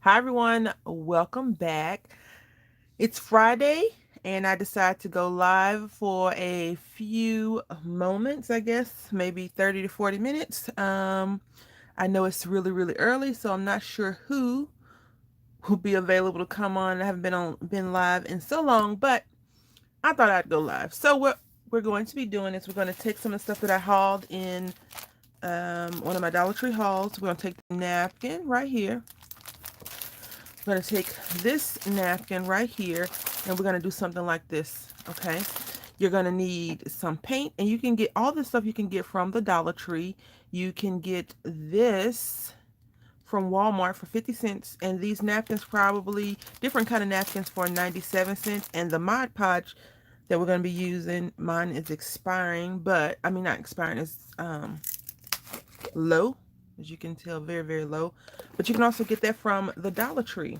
Hi, everyone. Welcome back. It's Friday, and I decided to go live for a few moments, I guess, maybe 30 to 40 minutes. I know it's really, really early, so I'm not sure who will be available to come on. I haven't been live in so long, but I thought I'd go live. So what we're going to be doing is we're going to take some of the stuff that I hauled in one of my Dollar Tree hauls. We're going to take the napkin right here. We're going to take this napkin right here and we're going to do something like this, okay? You're going to need some paint, and you can get all this stuff you can get from the Dollar Tree. You can get this from Walmart for 50 cents, and these napkins, probably different kind of napkins, for 97 cents. And the Mod Podge that we're going to be using, mine is expiring, but I mean not expiring, it's low, as you can tell, very, very low. But you can also get that from the Dollar Tree.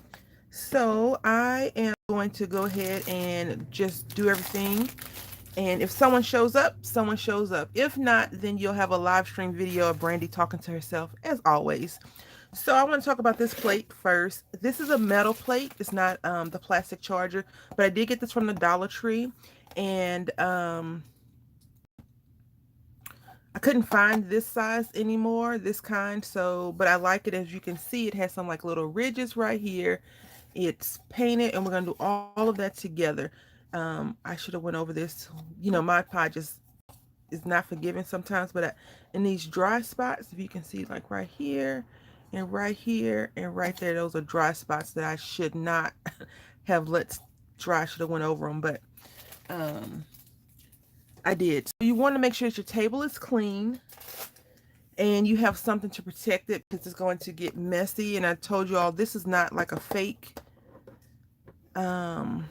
So I am going to go ahead and just do everything. And if someone shows up, someone shows up. If not, then you'll have a live stream video of Brandy talking to herself, as always. So I want to talk about this plate first. This is a metal plate. It's not the plastic charger, but I did get this from the Dollar Tree. And I couldn't find this size anymore, this kind. So, but I like it. As you can see, it has some like little ridges right here. It's painted, and we're going to do all of that together. I should have went over this. My pie just is not forgiving sometimes, but in these dry spots, if you can see, like right here and right here and right there, those are dry spots that I should not have let dry. I should have went over them, but um, I did. So you want to make sure that your table is clean and you have something to protect it, because it's going to get messy. And I told you all, this is not like a fake um,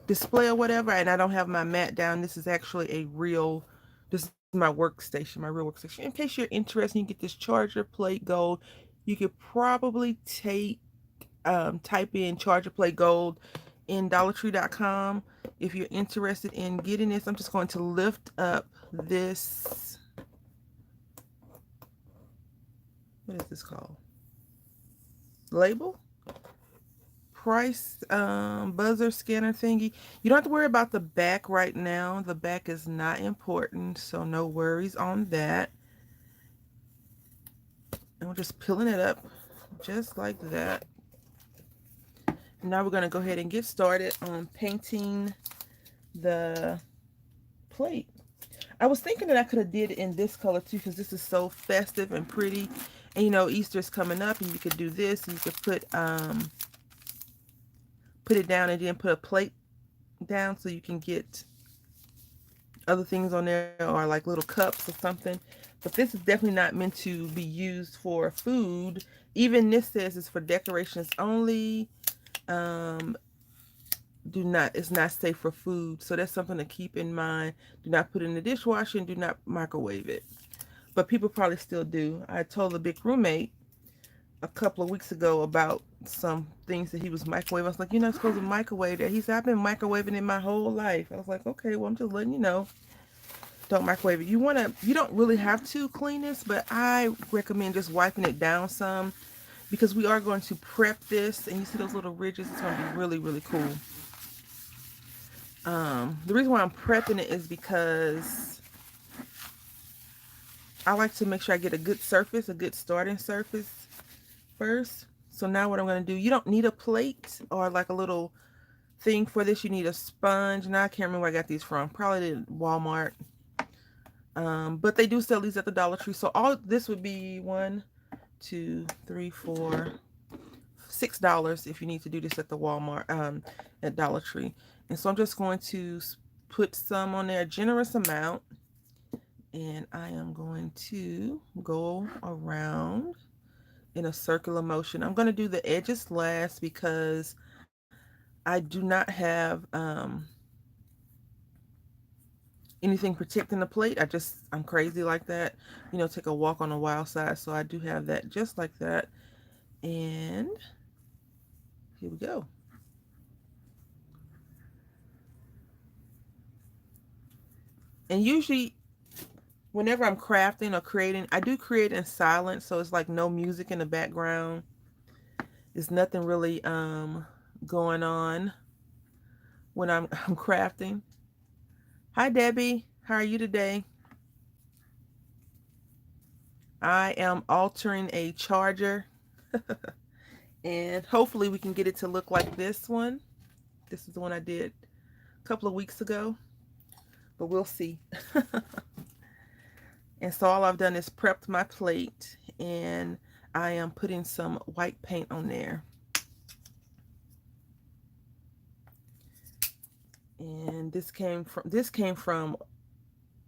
display or whatever. And I don't have my mat down. This is actually a real, this is my workstation, my real workstation. In case you're interested, you get this charger plate gold. You could probably type in charger plate gold in dollartree.com if you're interested in getting this. I'm just going to lift up this, what is this called? Label? Price buzzer scanner thingy. You don't have to worry about the back right now. The back is not important, so no worries on that. And we're just peeling it up just like that. Now we're going to go ahead and get started on painting the plate. I was thinking that I could have did it in this color too, because this is so festive and pretty. And Easter's coming up, and you could do this, and you could put it down and then put a plate down so you can get other things on there, or like little cups or something. But this is definitely not meant to be used for food. Even this says it's for decorations only. Um, it's not safe for food. So that's something to keep in mind. Do not put it in the dishwasher, and do not microwave it. But people probably still do. I told the big roommate a couple of weeks ago about some things that he was microwaving. I was like, you're not supposed to microwave that. He said, I've been microwaving it my whole life. I was like, okay, well, I'm just letting you know. Don't microwave it. You don't really have to clean this, but I recommend just wiping it down some, because we are going to prep this, and you see those little ridges. It's going to be really, really cool. The reason why I'm prepping it is because I like to make sure I get a good surface, a good starting surface first. So now what I'm going to do, you don't need a plate or like a little thing for this. You need a sponge. Now I can't remember where I got these from. Probably did Walmart. But they do sell these at the Dollar Tree. So all this would be $1, $2, $3, $4, $6 if you need to do this at the Walmart, at Dollar Tree. And so I'm just going to put some on there, a generous amount. And I am going to go around in a circular motion. I'm going to do the edges last because I do not have anything protecting the plate. I'm crazy like that. Take a walk on the wild side. So I do have that just like that. And here we go. And usually whenever I'm crafting or creating, I do create in silence, so it's like no music in the background. There's nothing really going on when I'm crafting. Hi Debbie, how are you today? I am altering a charger and hopefully we can get it to look like this one. This is the one I did a couple of weeks ago, but we'll see. And so all I've done is prepped my plate and I am putting some white paint on there. And this came from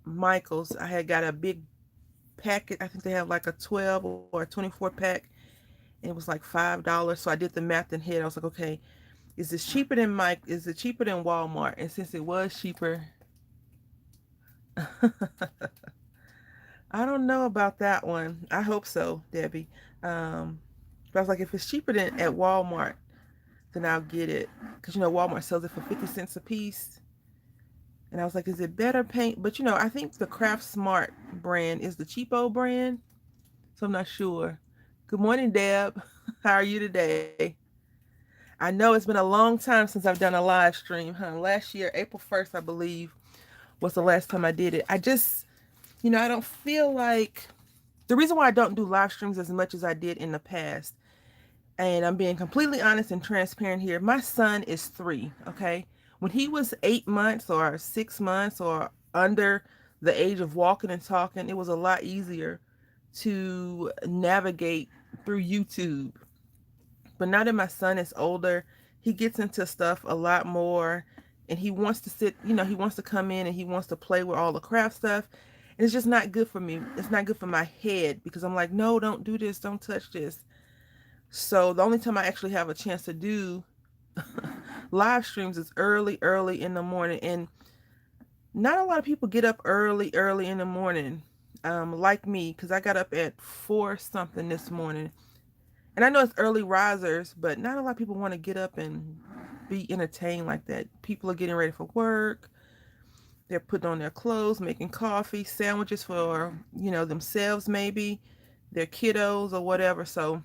Michael's. I had got a big packet. I think they have like a 12 or a 24 pack. And it was like $5. So I did the math in head. I was like, okay, is this cheaper than is it cheaper than Walmart? And since it was cheaper, I don't know about that one. I hope so, Debbie. But I was like, if it's cheaper than at Walmart, then I'll get it. Because, Walmart sells it for 50 cents a piece. And I was like, is it better paint? But, I think the Craft Smart brand is the cheapo brand. So I'm not sure. Good morning, Deb. How are you today? I know it's been a long time since I've done a live stream, huh? Last year, April 1st, I believe, was the last time I did it. I just, I don't feel like... The reason why I don't do live streams as much as I did in the past, and I'm being completely honest and transparent here, my son is 3, okay? When he was 8 months or 6 months or under the age of walking and talking, it was a lot easier to navigate through YouTube. But now that my son is older, he gets into stuff a lot more and he wants to sit, he wants to come in and he wants to play with all the craft stuff. And it's just not good for me. It's not good for my head because I'm like, no, don't do this. Don't touch this. So the only time I actually have a chance to do live streams is early in the morning. And not a lot of people get up early in the morning like me, because I got up at 4 something this morning. And I know it's early risers, but not a lot of people want to get up and be entertained like that. People are getting ready for work. They're putting on their clothes, making coffee, sandwiches for, themselves maybe, their kiddos or whatever. So,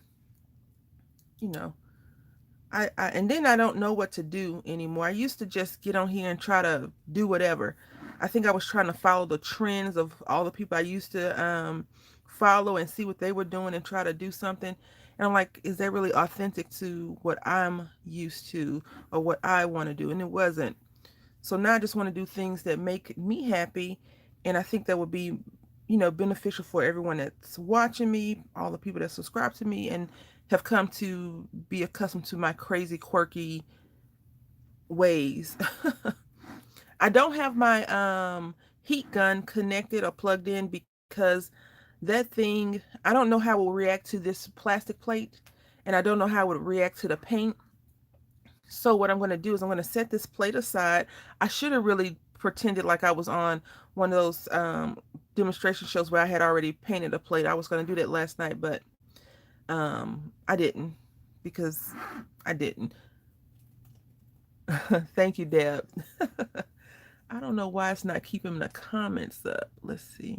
I and then I don't know what to do anymore. I used to just get on here and try to do whatever. I think I was trying to follow the trends of all the people I used to follow and see what they were doing and try to do something. And I'm like, is that really authentic to what I'm used to or what I want to do? And it wasn't. So now I just want to do things that make me happy. And I think that would be, beneficial for everyone that's watching me, all the people that subscribe to me and have come to be accustomed to my crazy, quirky ways. I don't have my heat gun connected or plugged in because that thing, I don't know how it will react to this plastic plate, and I don't know how it would react to the paint. So what I'm going to do is I'm going to set this plate aside. I should have really pretended like I was on one of those demonstration shows where I had already painted a plate. I was going to do that last night, but I didn't, because I didn't. Thank you, Deb. I don't know why it's not keeping the comments up. Let's see.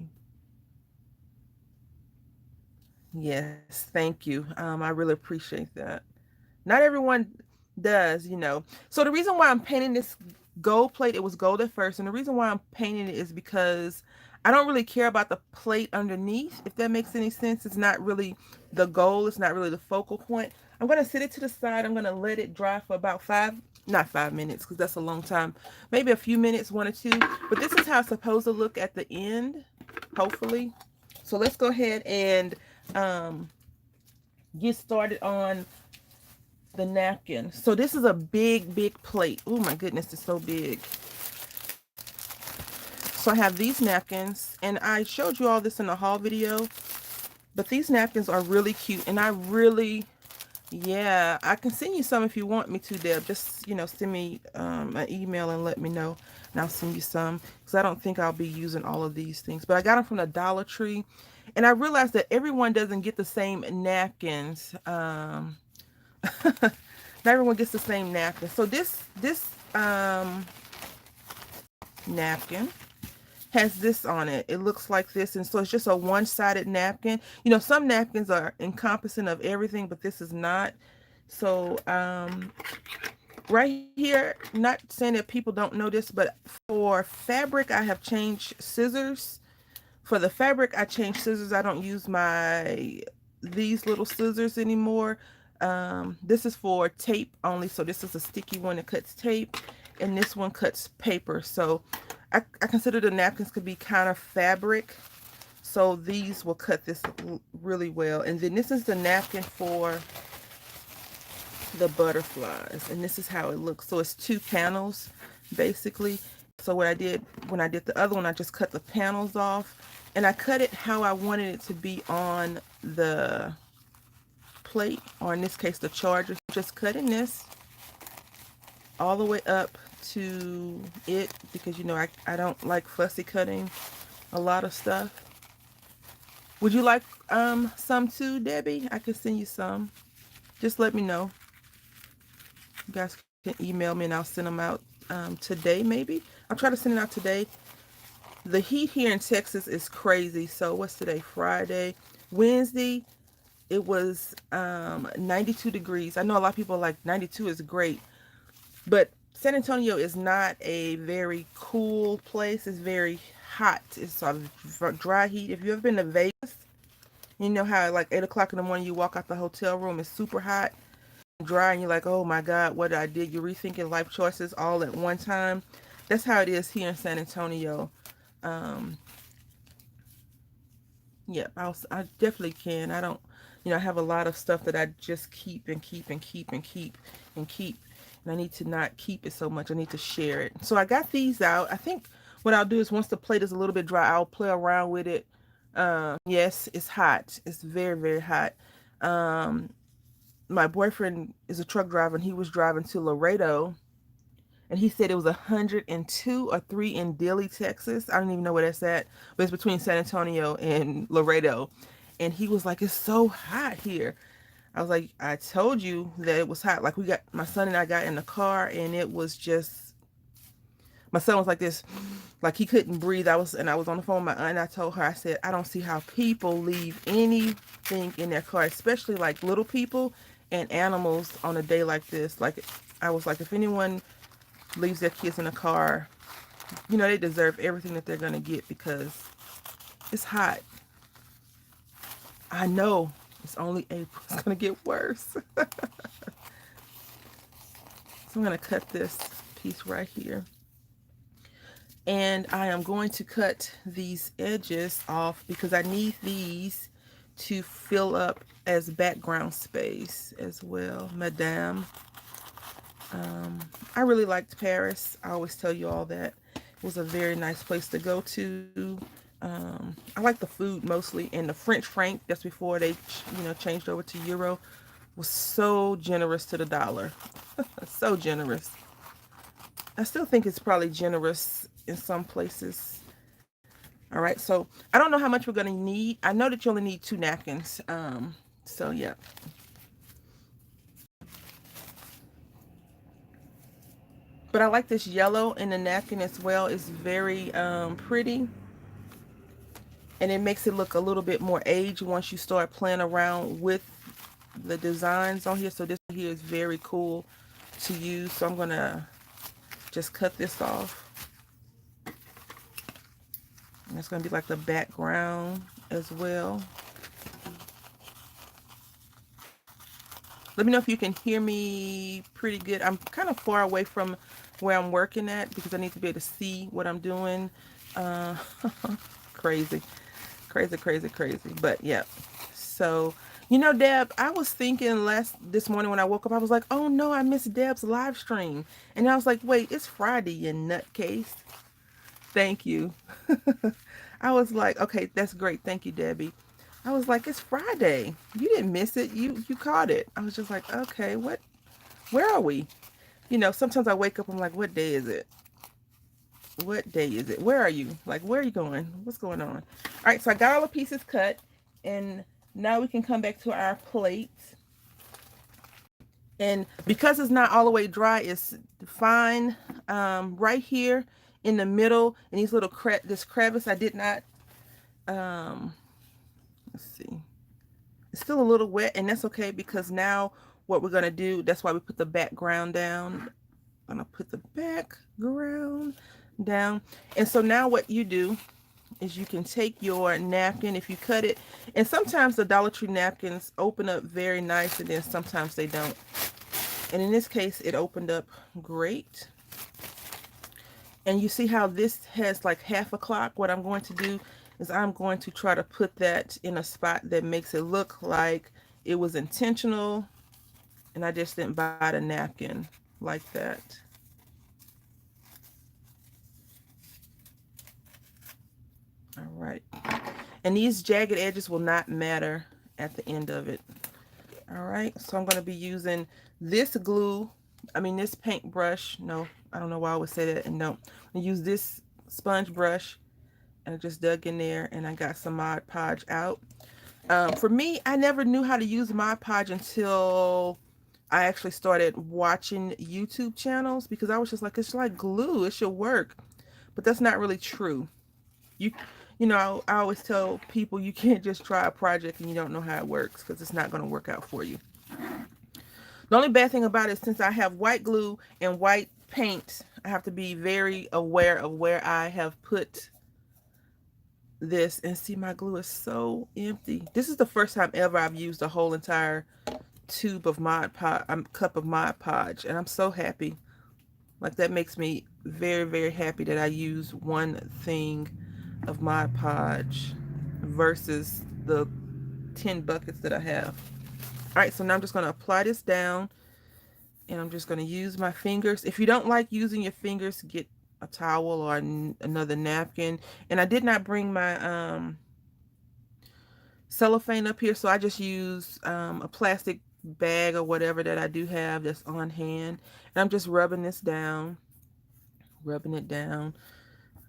Yes, thank you. I really appreciate that. Not everyone does, So the reason why I'm painting this gold plate, it was gold at first, and the reason why I'm painting it is because I don't really care about the plate underneath, if that makes any sense. It's not really the goal. It's not really the focal point. I'm going to sit it to the side. I'm going to let it dry for about not 5 minutes, because that's a long time. Maybe a few minutes, 1 or 2. But this is how it's supposed to look at the end, hopefully. So let's go ahead and get started on the napkin. So this is a big plate. Oh my goodness, it's so big. So I have these napkins, and I showed you all this in the haul video, but these napkins are really cute, and I can send you some if you want me to, Deb. Just, send me an email and let me know, and I'll send you some, because I don't think I'll be using all of these things. But I got them from the Dollar Tree, and I realized that everyone doesn't get the same napkins. Not everyone gets the same napkin. So this napkin has this on it. It looks like this, and so it's just a one-sided napkin. You know, some napkins are encompassing of everything, but this is not. So right here, not saying that people don't know this, but for fabric I have changed scissors. For the fabric I changed scissors. I don't use these little scissors anymore. This is for tape only, so this is a sticky one that cuts tape, and this one cuts paper. So I consider the napkins could be kind of fabric, so these will cut this really well. And then this is the napkin for the butterflies, and this is how it looks. So it's two panels basically. So what I did when I did the other one, I just cut the panels off, and I cut it how I wanted it to be on the plate, or in this case the charger. Just cutting this all the way up to it, because you know I don't like fussy cutting a lot of stuff. Would you like some too, Debbie? I could send you some. Just let me know. You guys can email me and I'll send them out today maybe. I'll try to send it out today. The heat here in Texas is crazy. So what's today? Friday. Wednesday, it was 92 degrees. I know a lot of people are like 92 is great, but San Antonio is not a very cool place. It's very hot. It's sort of dry heat. If you've ever been to Vegas, you know how like 8 o'clock in the morning you walk out the hotel room, it's super hot, dry, and you're like, oh my God, what I did? You're rethinking life choices all at one time. That's how it is here in San Antonio. Yeah, I definitely can. I don't, you know, I have a lot of stuff that I just keep and keep and keep and keep and keep. And I need to not keep it so much. I need to share it. So I got these out. I think what I'll do is once the plate is a little bit dry, I'll play around with it. Yes, it's hot. It's very, very hot. My boyfriend is a truck driver, and he was driving to Laredo, and he said it was 102 or 3 in Dilley, Texas. I don't even know where that's at, but it's between San Antonio and Laredo. And he was like, it's so hot here. I was like, I told you that it was hot. Like my son and I got in the car, and it was just, my son was like this, like he couldn't breathe. I was on the phone with my aunt, and I told her, I said, I don't see how people leave anything in their car, especially like little people and animals on a day like this. Like, I was like, if anyone leaves their kids in a car, you know, they deserve everything that they're going to get, because it's hot. I know it's only April. It's going to get worse. So I'm going to cut this piece right here. And I am going to cut these edges off because I need these to fill up as background space as well, Madame. I really liked Paris. I always tell you all that. It was a very nice place to go to. I like the food mostly, and the French franc, that's before they, you know, changed over to euro, was so generous to the dollar. So generous. I still think it's probably generous in some places. All right, so I don't know how much we're going to need. I know that you only need 2 napkins. So yeah. But I like this yellow in the napkin as well. It's very pretty. And it makes it look a little bit more aged once you start playing around with the designs on here. So this here is very cool to use. So I'm going to just cut this off. And it's going to be like the background as well. Let me know if you can hear me pretty good. I'm kind of far away from where I'm working at because I need to be able to see what I'm doing. Crazy. But yeah. So, you know, Deb, I was thinking this morning when I woke up, I was like, oh no, I missed Deb's live stream. And I was like, wait, it's Friday, you nutcase. Thank you. I was like, okay, that's great. Thank you, Debbie. I was like, it's Friday. You didn't miss it. You caught it. I was just like, okay, where are we? You know, sometimes I wake up, I'm like, what day is it? What day is it? Where are you? Like, where are you going? What's going on? All right, so I got all the pieces cut, and now we can come back to our plates. And because it's not all the way dry, it's fine. Right here in the middle and these little this crevice, I did not, let's see. It's still a little wet, and that's okay, because now what we're going to do, that's why we put the background down. I'm going to put the background down. And so now what you do is you can take your napkin, if you cut it, and sometimes the Dollar Tree napkins open up very nice, and then sometimes they don't. And in this case, it opened up great. And you see how this has like half a clock? What I'm going to do is I'm going to try to put that in a spot that makes it look like it was intentional, and I just didn't buy the napkin like that. All right. And these jagged edges will not matter at the end of it. All right. So I'm going to be using this glue. I mean, this paintbrush. No, I don't know why I would say that. And no, I use this sponge brush, and I just dug in there, and I got some Mod Podge out. For me, I never knew how to use Mod Podge until I actually started watching YouTube channels, because I was just like, it's like glue, it should work. But that's not really true. You know, I always tell people you can't just try a project and you don't know how it works, because it's not going to work out for you. The only bad thing about it, since I have white glue and white paint, I have to be very aware of where I have put this. And see, my glue is so empty. This is the first time ever I've used a whole entire tube of cup of Mod Podge, and I'm so happy. Like, that makes me very, very happy that I use one thing of Mod Podge versus the 10 buckets that I have. All right, so now I'm just going to apply this down, and I'm just going to use my fingers. If you don't like using your fingers, get a towel or another napkin. And I did not bring my cellophane up here, so I just use a plastic bag or whatever that I do have that's on hand. And I'm just rubbing this down, rubbing it down,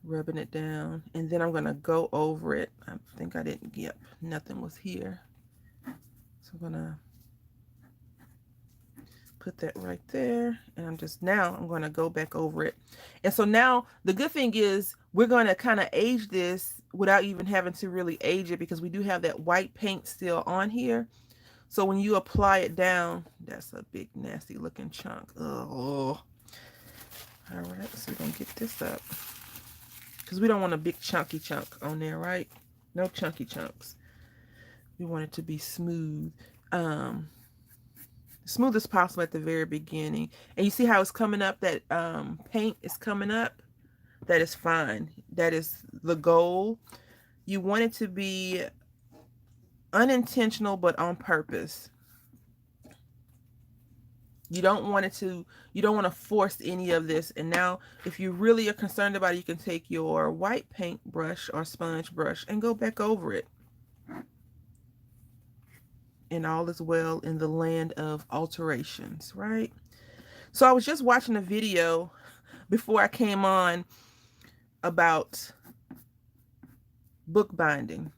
rubbing it down, and then I'm going to go over it. I think I didn't, yep, nothing was here. So I'm going to put that right there, and I'm going to go back over it. And so now the good thing is we're going to kind of age this without even having to really age it, because we do have that white paint still on here. So when you apply it down, that's a big nasty looking chunk. Oh, all right, so we're going to get this up, because we don't want a big chunky chunk on there, right? No chunky chunks. We want it to be smooth. Smooth as possible at the very beginning. And you see how it's coming up, that paint is coming up? That is fine. That is the goal. You want it to be unintentional, but on purpose. You don't want to force any of this. And now, if you really are concerned about it, you can take your white paint brush or sponge brush and go back over it. And all is well in the land of alterations, right? So I was just watching a video before I came on about bookbinding,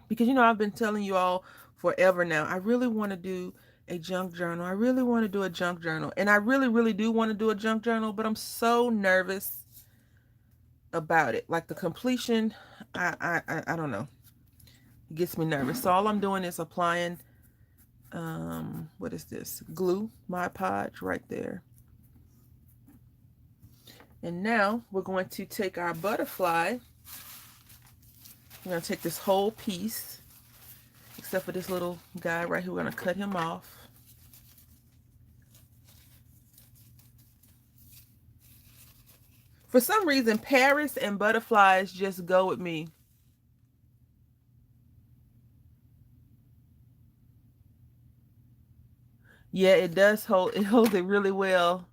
because, you know, I've been telling you all forever now, I really want to do a junk journal. I really want to do a junk journal, and I really, really do want to do a junk journal, but I'm so nervous about it. Like, the completion, I don't know. It gets me nervous. So all I'm doing is applying, what is this? Glue, Mod Podge right there. And now we're going to take our butterfly. We're going to take this whole piece, except for this little guy right here. We're going to cut him off. For some reason, Paris and butterflies just go with me. Yeah, it does hold, it holds it really well.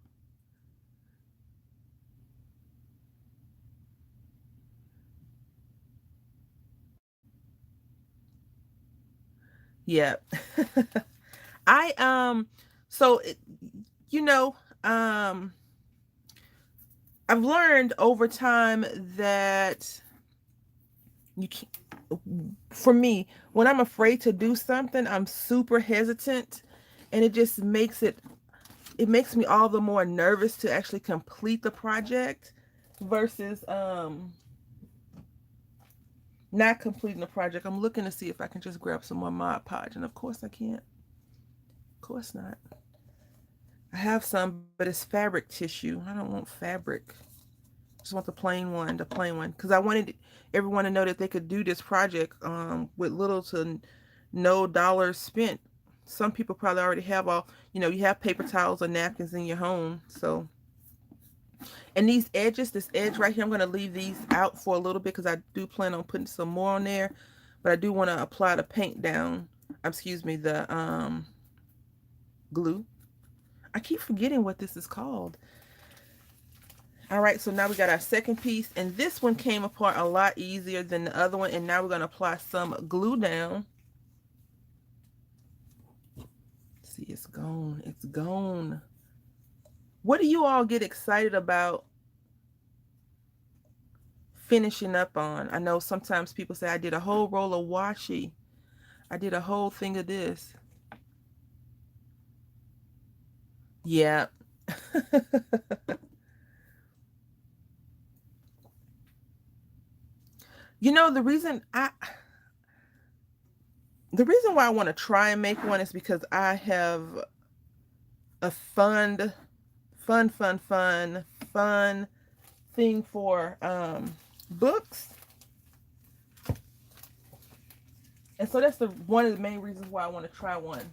Yeah. So, you know, I've learned over time that you can't, for me, when I'm afraid to do something, I'm super hesitant, and it just makes me all the more nervous to actually complete the project. versus not completing the project. I'm looking to see if I can just grab some more Mod Podge, and of course I can't. Of course not. I have some, but it's fabric tissue. I don't want fabric. I just want the plain one, because I wanted everyone to know that they could do this project with little to no dollars spent. Some people probably already have all, you have paper towels or napkins in your home. So, and these edges, this edge right here, I'm going to leave these out for a little bit because I do plan on putting some more on there. But I do want to apply the paint down, excuse me, the glue. I keep forgetting what this is called. All right, so now we got our second piece, and this one came apart a lot easier than the other one, and now we're going to apply some glue down. See, it's gone. It's gone. What do you all get excited about finishing up on? I know sometimes people say, I did a whole roll of washi. I did a whole thing of this. Yeah. The reason why I want to try and make one is because I have a fun thing for books. And so that's one of the main reasons why I want to try one.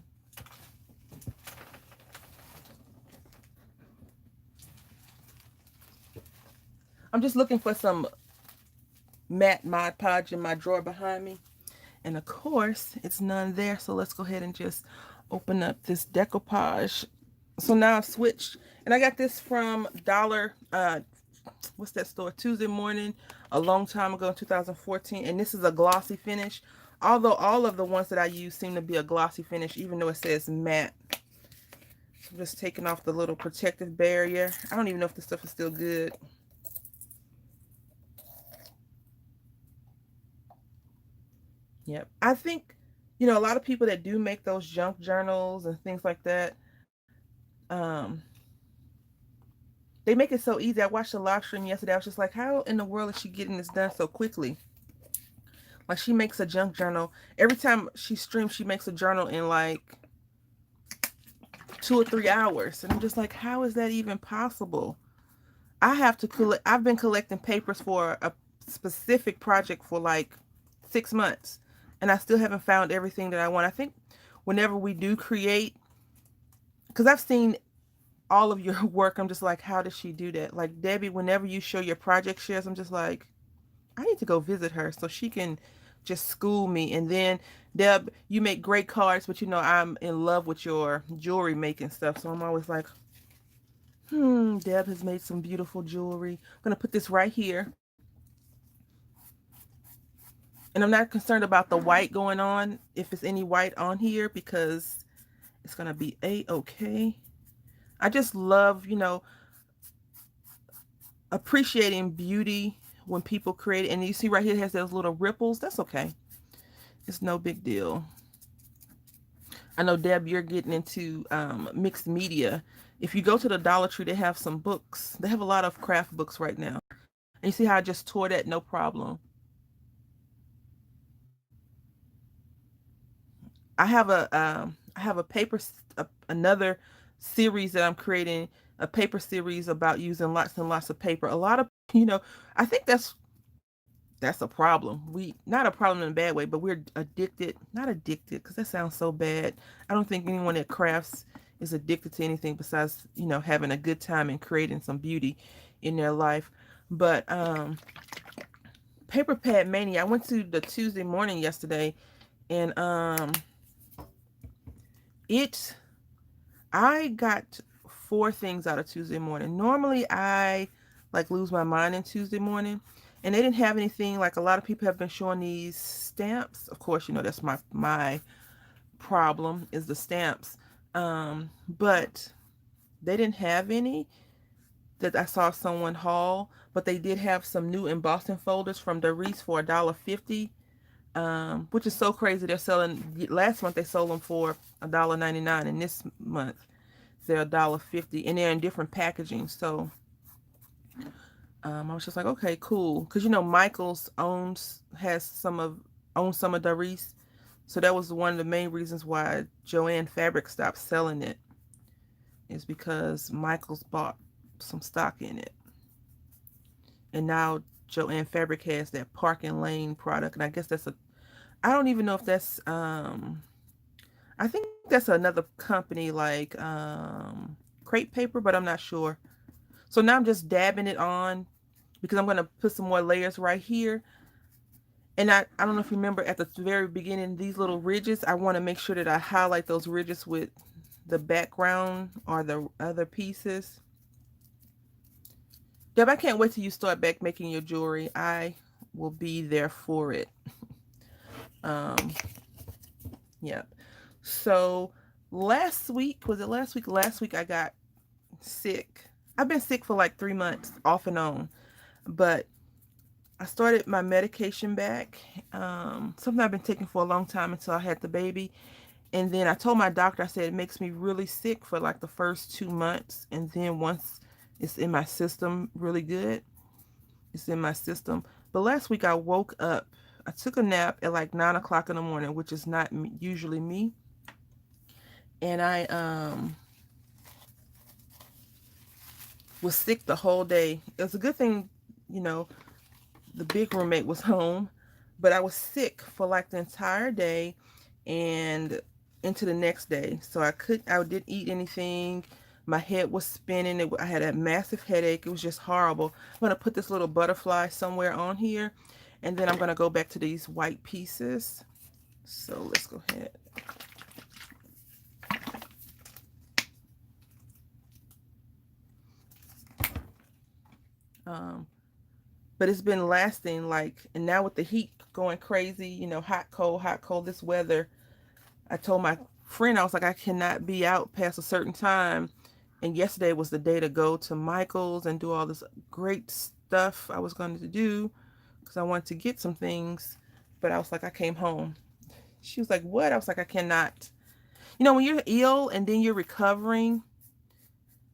I'm just looking for some matte Mod Podge in my drawer behind me. And of course, it's none there. So let's go ahead and just open up this decoupage. So now I've switched. And I got this from what's that store? Tuesday Morning, a long time ago in 2014. And this is a glossy finish. Although all of the ones that I use seem to be a glossy finish, even though it says matte. So I'm just taking off the little protective barrier. I don't even know if this stuff is still good. Yep. I think, a lot of people that do make those junk journals and things like that, um, they make it so easy. I watched a live stream yesterday. I was just like, how in the world is she getting this done so quickly? Like, she makes a junk journal. Every time she streams, she makes a journal in like 2 or 3 hours. And I'm just like, how is that even possible? I've been collecting papers for a specific project for like 6 months. And I still haven't found everything that I want. I think whenever we do create, because I've seen all of your work, I'm just like, how does she do that? Like, Debbie, whenever you show your project shares, I'm just like, I need to go visit her so she can just school me. And then, Deb, you make great cards, but I'm in love with your jewelry making stuff. So I'm always like, Deb has made some beautiful jewelry. I'm going to put this right here. And I'm not concerned about the white going on, if it's any white on here, because it's going to be A-okay. I just love, appreciating beauty when people create it. And you see right here, it has those little ripples. That's okay. It's no big deal. I know, Deb, you're getting into mixed media. If you go to the Dollar Tree, they have some books. They have a lot of craft books right now. And you see how I just tore that, no problem. I have a paper, another series that I'm creating, a paper series about using lots and lots of paper. A lot of, I think that's a problem. Not a problem in a bad way, but we're addicted, not addicted, because that sounds so bad. I don't think anyone that crafts is addicted to anything besides, having a good time and creating some beauty in their life. But Paper Pad Mania, I went to the Tuesday Morning yesterday, and I got 4 things out of Tuesday Morning. Normally I like lose my mind in Tuesday Morning, and they didn't have anything. Like, a lot of people have been showing these stamps. Of course, that's my problem is the stamps. But they didn't have any that I saw someone haul, but they did have some new embossing folders from Doris for $1.50. Which is so crazy. They're selling, last month they sold them for $1.99, and this month they're $1.50, and they're in different packaging. So I was just like, okay, cool, because you know Michaels owns some of Darice, so that was one of the main reasons why Joanne Fabric stopped selling it, is because Michaels bought some stock in it, and now Joanne Fabric has that Park and Lane product, and I guess that's a I don't even know if that's I think that's another company like Crepe Paper, but I'm not sure. So now I'm just dabbing it on because I'm going to put some more layers right here. And I don't know if you remember at the very beginning, these little ridges, I want to make sure that I highlight those ridges with the background or the other pieces. Deb, I can't wait till you start back making your jewelry. I will be there for it. Um, yeah. So last week, was it last week? Last week I got sick. I've been sick for like 3 months off and on, but I started my medication back. Something I've been taking for a long time until I had the baby. And then I told my doctor, I said it makes me really sick for like the first 2 months. And then once it's in my system really good, it's in my system. But last week I woke up, I took a nap at like 9 o'clock in the morning, which is not usually me. And I was sick the whole day. It was a good thing, you know, the big roommate was home, but I was sick for like the entire day and into the next day. So I didn't eat anything. My head was spinning. I had a massive headache. It was just horrible. I'm going to put this little butterfly somewhere on here, and then I'm going to go back to these white pieces. So let's go ahead. Um, but it's been lasting like, and now with the heat going crazy, you know, hot, cold, this weather, I told my friend, I was like, I cannot be out past a certain time. And yesterday was the day to go to Michael's and do all this great stuff I was going to do because I wanted to get some things. But I was like, I came home. She was like, what? I was like, I cannot. You know, when you're ill and then you're recovering,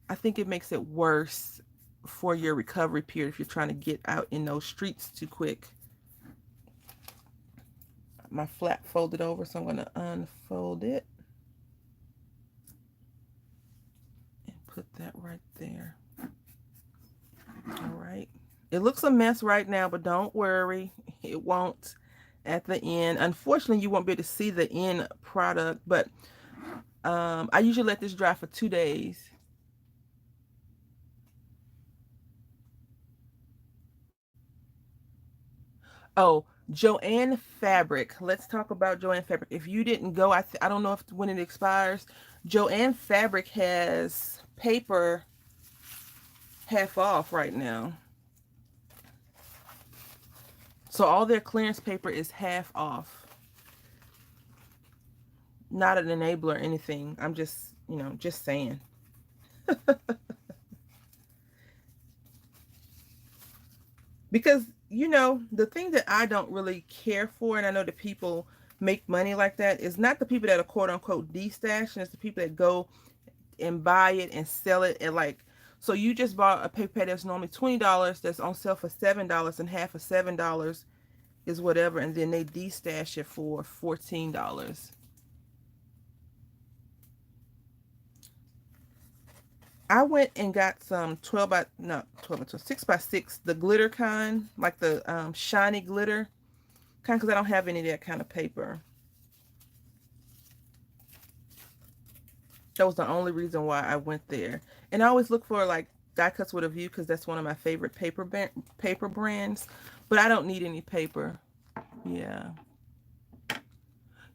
I think it makes it worse for your recovery period if you're trying to get out in those streets too quick. My flap folded over, so I'm going to unfold it and put that right there. All right. It looks a mess right now, but don't worry. It won't at the end. Unfortunately, you won't be able to see the end product, but I usually let this dry for 2 days. Oh, Joanne Fabric. Let's talk about Joanne Fabric. If you didn't go, I don't know if when it expires. Joanne Fabric has paper half off right now. So all their clearance paper is half off. Not an enabler or anything. I'm just, you know, just saying. Because, you know, the thing that I don't really care for, and I know that people make money like that, is not the people that are quote unquote destashing, it's the people that go and buy it and sell it at like, so you just bought a paper pad that's normally $20 that's on sale for $7, and half of $7 is whatever, and then they destash it for $14. I went and got some 12 by, no, 12 by 12, 6 by 6, the glitter kind, like the shiny glitter kind, because I don't have any of that kind of paper. That was the only reason why I went there. And I always look for like Die Cuts with a View because that's one of my favorite paper brands. But I don't need any paper. Yeah.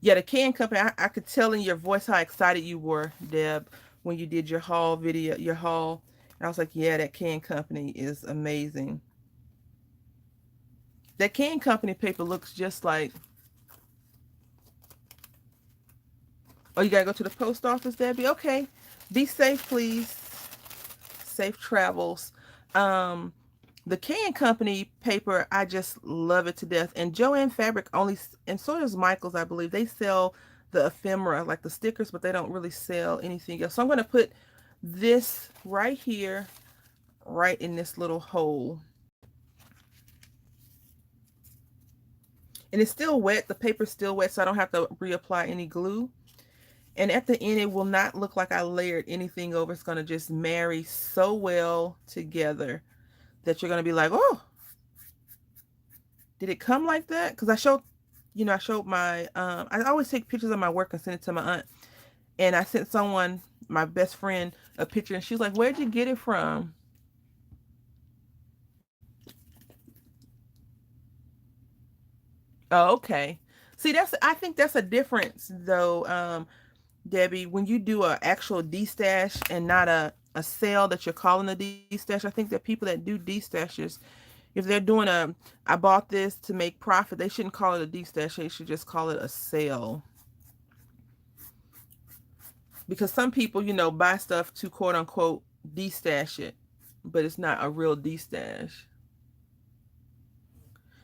Yeah, the Can Company, I could tell in your voice how excited you were, Deb, when you did your haul video, your haul. And I was like, yeah, that Can Company is amazing. That Can Company paper looks just like, oh, you gotta go to the post office, Debbie? Okay. Be safe, please. Safe travels. Um, the Can Company paper, I just love it to death. And Joanne Fabric only, and so does Michaels, I believe. They sell the ephemera, like the stickers, but they don't really sell anything else. So I'm going to put this right here, right in this little hole. And it's still wet. The paper's still wet, so I don't have to reapply any glue. And at the end, it will not look like I layered anything over. It's going to just marry so well together that you're going to be like, oh, did it come like that? Because I showed my, I always take pictures of my work and send it to my aunt. And I sent someone, my best friend, a picture, and she was like, where'd you get it from? Oh, okay. See, I think that's a difference though, Debbie, when you do a actual D-stash and not a sale that you're calling a D-stash. I think that people that do D-stashes, if they're doing I bought this to make profit, they shouldn't call it a D-stash. They should just call it a sale. Because some people, buy stuff to quote unquote D-stash it, but it's not a real D-stash.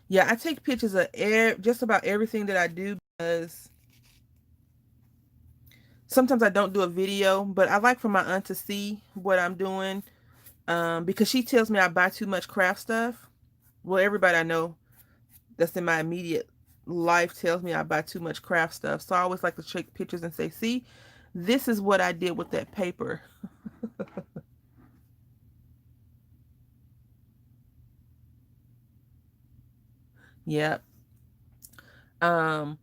Yeah, I take pictures of just about everything that I do because sometimes I don't do a video, but I like for my aunt to see what I'm doing, because she tells me I buy too much craft stuff. Well, everybody I know that's in my immediate life tells me I buy too much craft stuff. So I always like to take pictures and say, see, this is what I did with that paper. Yep. Um,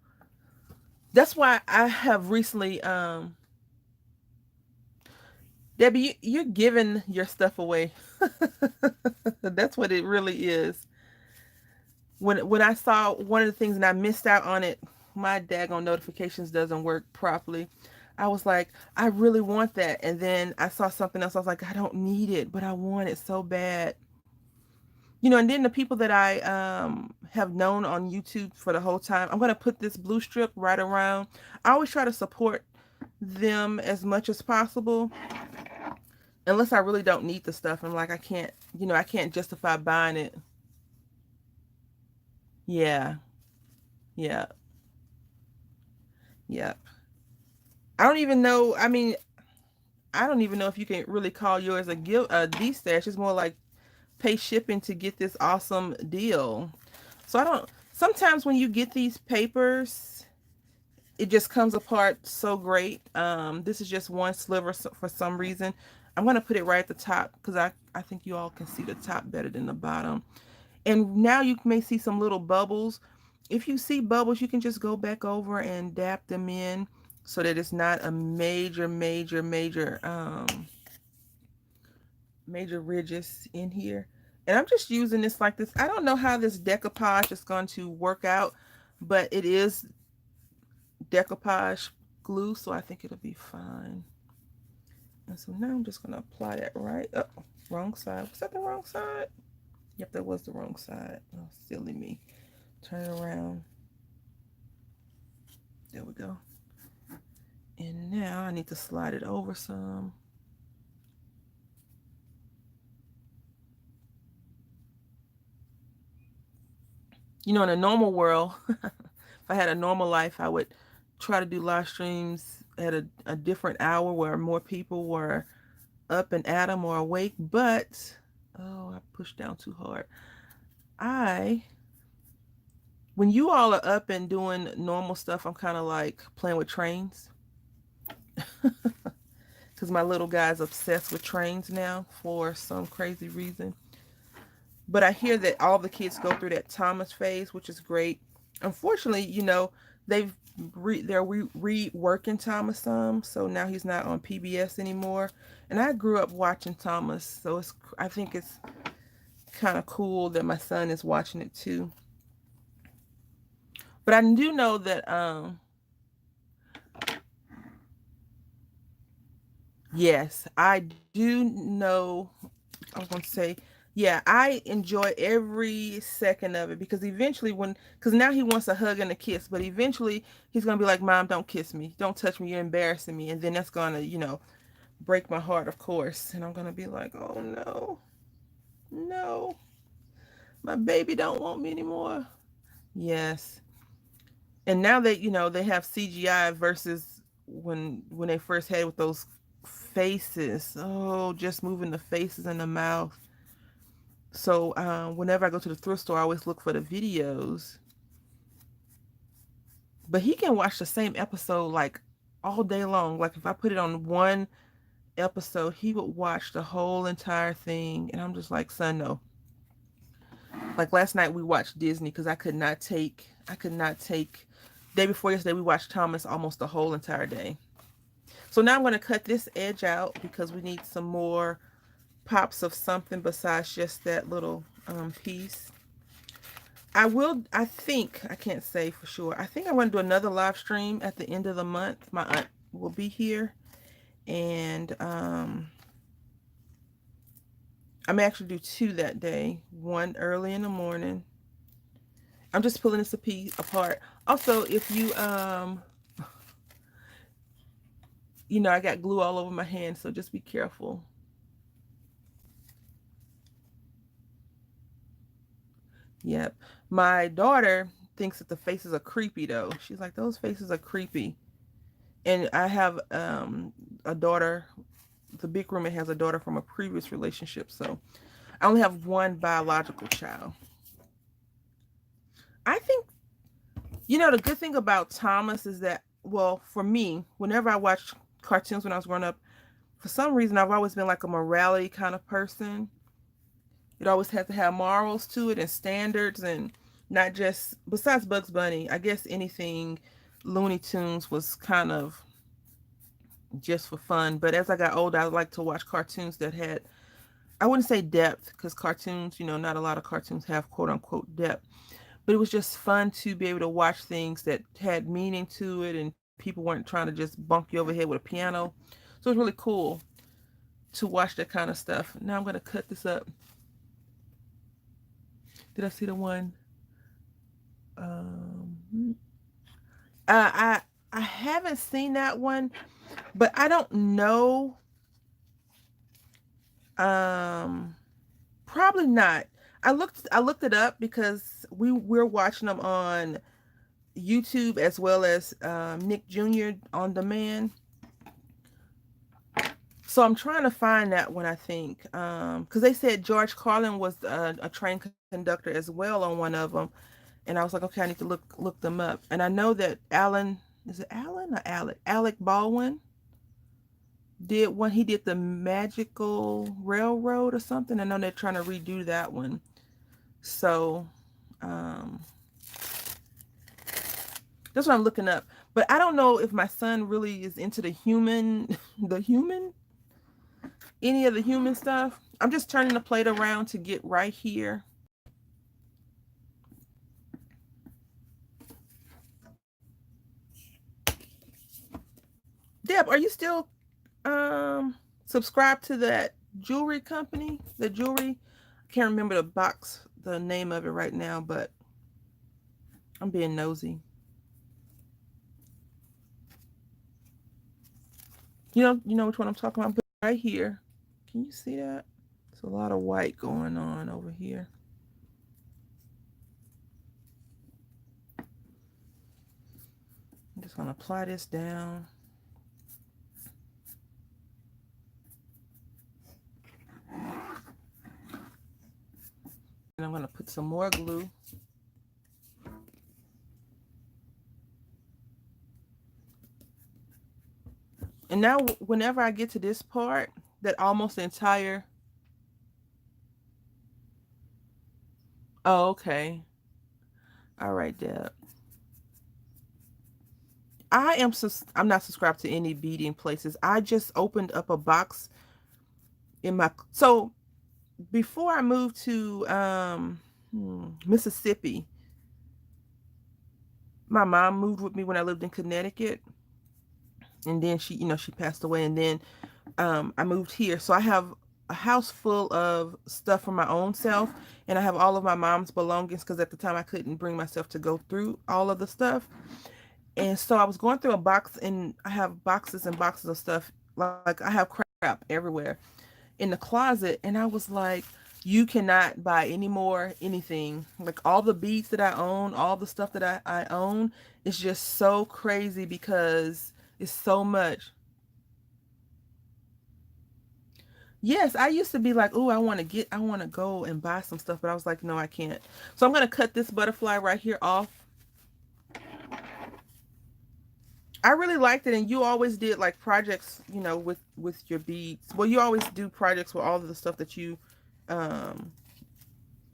that's why I have recently, Debbie, you're giving your stuff away. That's what it really is. When I saw one of the things and I missed out on it, my daggone notifications doesn't work properly. I was like, I really want that. And then I saw something else. I was like, I don't need it, but I want it so bad. And then the people that I have known on YouTube for the whole time, I'm going to put this blue strip right around. I always try to support them as much as possible, unless I really don't need the stuff. I'm like, I can't justify buying it. Yeah, yeah, yeah. I don't even know. I mean, I don't even know if you can really call yours a D stash. It's more like pay shipping to get this awesome deal. So I don't. Sometimes when you get these papers, it just comes apart so great. This is just one sliver for some reason. I'm gonna put it right at the top because I think you all can see the top better than the bottom. And now you may see some little bubbles. If you see bubbles, you can just go back over and dap them in so that it's not a major, major, major ridges in here. And I'm just using this like this. I don't know how this decoupage is going to work out, but it is decoupage glue, so I think it'll be fine. And so now I'm just going to apply that right up. Wrong side. Was that the wrong side? Yep, that was the wrong side. Oh, silly me. Turn it around. There we go. And now I need to slide it over some. In a normal world, if I had a normal life, I would try to do live streams at a different hour where more people were up and at them or awake. But, oh, I pushed down too hard. When you all are up and doing normal stuff, I'm kind of like playing with trains. Because my little guy's obsessed with trains now for some crazy reason. But I hear that all the kids go through that Thomas phase, which is great. Unfortunately, they're reworking Thomas some, so now he's not on PBS anymore. And I grew up watching Thomas, so I think it's kind of cool that my son is watching it too. But I do know that yes, I do know. I was going to say, yeah, I enjoy every second of it because eventually, because now he wants a hug and a kiss, but eventually he's going to be like, Mom, don't kiss me. Don't touch me. You're embarrassing me. And then that's going to, break my heart, of course. And I'm going to be like, oh no, no, my baby don't want me anymore. Yes. And now that, they have CGI versus when they first had it with those faces. Oh, just moving the faces and the mouth. So whenever I go to the thrift store, I always look for the videos. But he can watch the same episode like all day long. Like if I put it on one episode, he would watch the whole entire thing. And I'm just like, son, no. Like last night we watched Disney because I could not take, day before yesterday we watched Thomas almost the whole entire day. So now I'm going to cut this edge out because we need some more pops of something besides just that little piece. I think, I can't say for sure. I think I'm going to do another live stream at the end of the month. My aunt will be here. And I may actually do two that day. One early in the morning. I'm just pulling this piece apart. Also, if you, you know, I got glue all over my hand, so just be careful. Yep. My daughter thinks that the faces are creepy though. She's like, those faces are creepy. And I have a daughter, the big roommate has a daughter from a previous relationship, so I only have one biological child. I think, you know, the good thing about Thomas is that, well, for me, whenever I watched cartoons when I was growing up, for some reason I've always been like a morality kind of person. It always had to have morals to it and standards, and not just, besides Bugs Bunny, I guess anything Looney Tunes was kind of just for fun. But as I got older, I like to watch cartoons that had, I wouldn't say depth, because cartoons, you know, not a lot of cartoons have quote unquote depth, but it was just fun to be able to watch things that had meaning to it and people weren't trying to just bump you over the head with a piano. So it was really cool to watch that kind of stuff. Now I'm going to cut this up. Did I see the one? Um, I haven't seen that one, but I don't know. Um, Probably not. I looked it up because we're watching them on YouTube as well as Nick Jr. on demand. So I'm trying to find that one, I think, because they said George Carlin was a train conductor as well on one of them, and I was like, okay, I need to look them up. And I know that Alan, is it Alan or Alec Baldwin did one. He did the Magical Railroad or something. I know they're trying to redo that one. So um, that's what I'm looking up. But I don't know if my son really is into the human, any of the human stuff. I'm just turning the plate around to get right here. Deb, are you still subscribed to that jewelry company? The jewelry, I can't remember the name of it right now, but I'm being nosy. You know which one I'm talking about? Right here. Can you see that? There's a lot of white going on over here. I'm just going to apply this down. And I'm going to put some more glue. And now whenever I get to this part, that almost entire, oh, okay. All right, Deb. I'm not subscribed to any beading places. I just opened up a box in my, so before I moved to Mississippi, my mom moved with me when I lived in Connecticut, and then she passed away, and then I moved here. So I have a house full of stuff for my own self, and I have all of my mom's belongings because at the time I couldn't bring myself to go through all of the stuff. And so I was going through a box, and I have boxes and boxes of stuff. Like I have crap everywhere in the closet, and I was like, you cannot buy any more anything. Like all the beads that I own, all the stuff that I own, it's just so crazy because it's so much. Yes, I used to be like, oh, I want to go and buy some stuff, but I was like, no, I can't. So I'm going to cut this butterfly right here off. I really liked it, and you always did like projects, with your beads. Well, you always do projects with all of the stuff that you um,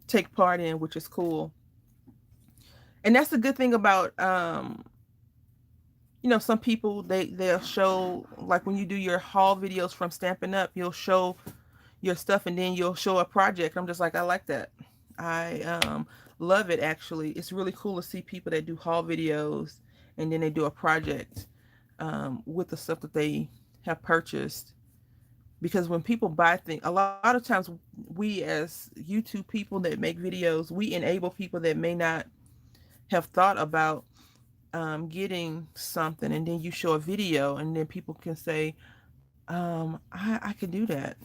take part in, which is cool. And that's the good thing about some people, they'll show, like when you do your haul videos from Stampin' Up, you'll show your stuff and then you'll show a project. I'm just like, I like that. I love it. Actually, it's really cool to see people that do haul videos and then they do a project with the stuff that they have purchased. Because when people buy things, a lot of times we as YouTube people that make videos, we enable people that may not have thought about getting something, and then you show a video and then people can say, I can do that.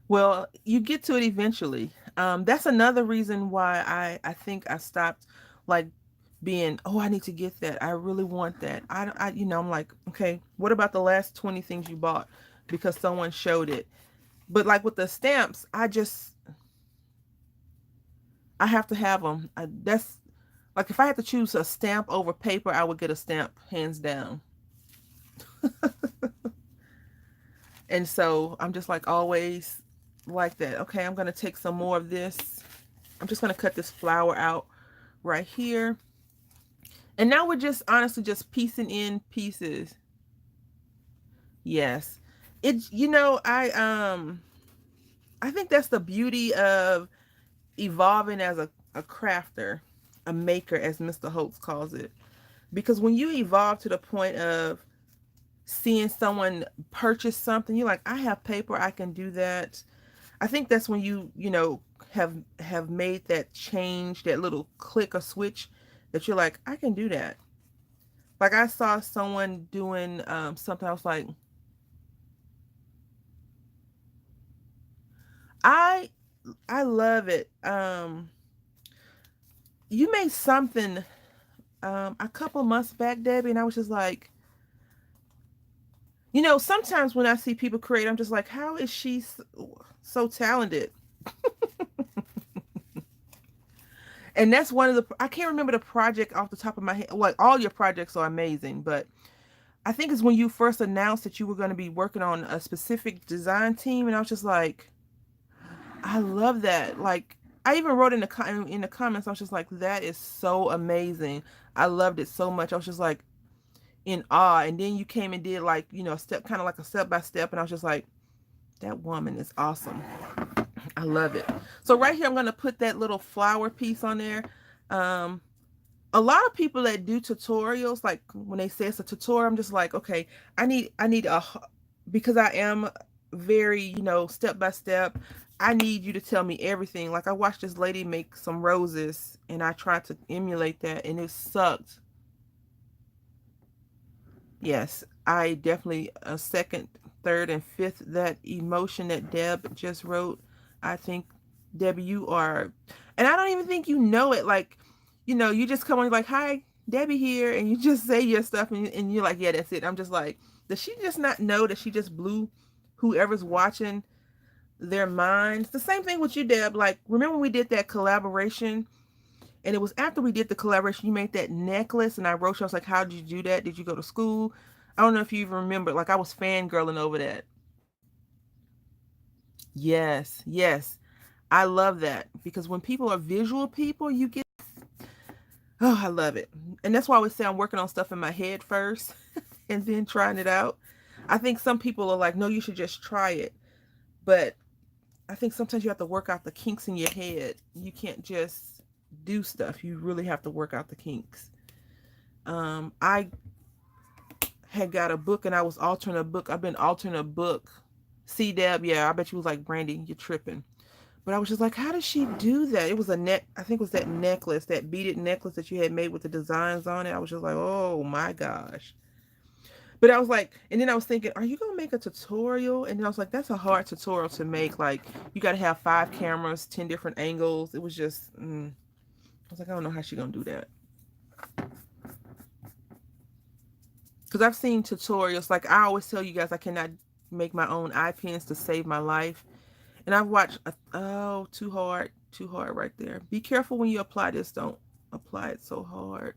Well, you get to it eventually. That's another reason why I think I stopped, like, being, oh, I need to get that. I really want that. I'm like, okay, what about the last 20 things you bought because someone showed it? But like with the stamps, I have to have them. That's like, if I had to choose a stamp over paper, I would get a stamp hands down. And so I'm just like always like that. Okay, I'm going to take some more of this. I'm just going to cut this flower out right here. And now we're just honestly just piecing in pieces. Yes. It's, I think that's the beauty of evolving as a crafter, a maker, as Mr. Holtz calls it. Because when you evolve to the point of seeing someone purchase something, you're like, I have paper, I can do that. I think that's when have made that change, that little click or switch, that you're like, I can do that. Like I saw someone doing something. I was like, I I love it. You made something a couple months back, Debbie, and I was just like, sometimes when I see people create, I'm just like, how is she so talented? And that's one of the, I can't remember the project off the top of my head. Like, all your projects are amazing, but I think it's when you first announced that you were going to be working on a specific design team, and I was just like, I love that. Like, I even wrote in the comments, I was just like, that is so amazing. I loved it so much. I was just like in awe. And then you came and did, like, a step, kind of like a step by step, and I was just like, that woman is awesome. I love it. So right here, I'm going to put that little flower piece on there. Um, a lot of people that do tutorials, like when they say it's a tutorial, I'm just like, okay, I need because I am very, step by step. I need you to tell me everything. Like, I watched this lady make some roses and I tried to emulate that and it sucked. Yes, I definitely second, third, and fifth that emotion that Deb just wrote. I think, Debbie, you are, and I don't even think you know it. Like, you just come on like, hi, Debbie here, and you just say your stuff, and you're like, yeah, that's it. I'm just like, does she just not know that she just blew whoever's watching their minds? The same thing with you, Deb. Like, remember when we did that collaboration? And it was after we did the collaboration, you made that necklace, and I wrote you. I was like, how did you do that? Did you go to school? I don't know if you even remember. Like, I was fangirling over that. Yes, yes. I love that because when people are visual people, you get, oh, I love it. And that's why I always say I'm working on stuff in my head first and then trying it out. I think some people are like, no, you should just try it. But I think sometimes you have to work out the kinks in your head. You can't just do stuff. You really have to work out the kinks. I had got a book and I was altering a book. I've been altering a book. See, Deb, yeah, I bet you was like, Brandy, you're tripping. But I was just like, how does she do that? It was I think it was that necklace, that beaded necklace that you had made with the designs on it. I was just like, oh my gosh. But I was like, and then I was thinking, are you gonna make a tutorial? And then I was like, that's a hard tutorial to make. Like, you got to have 5 cameras, 10 different angles. It was just, I was like, I don't know how she gonna do that. Because I've seen tutorials. Like, I always tell you guys, I cannot make my own eye pens to save my life. And I've watched, oh, too hard right there. Be careful when you apply this. Don't apply it so hard.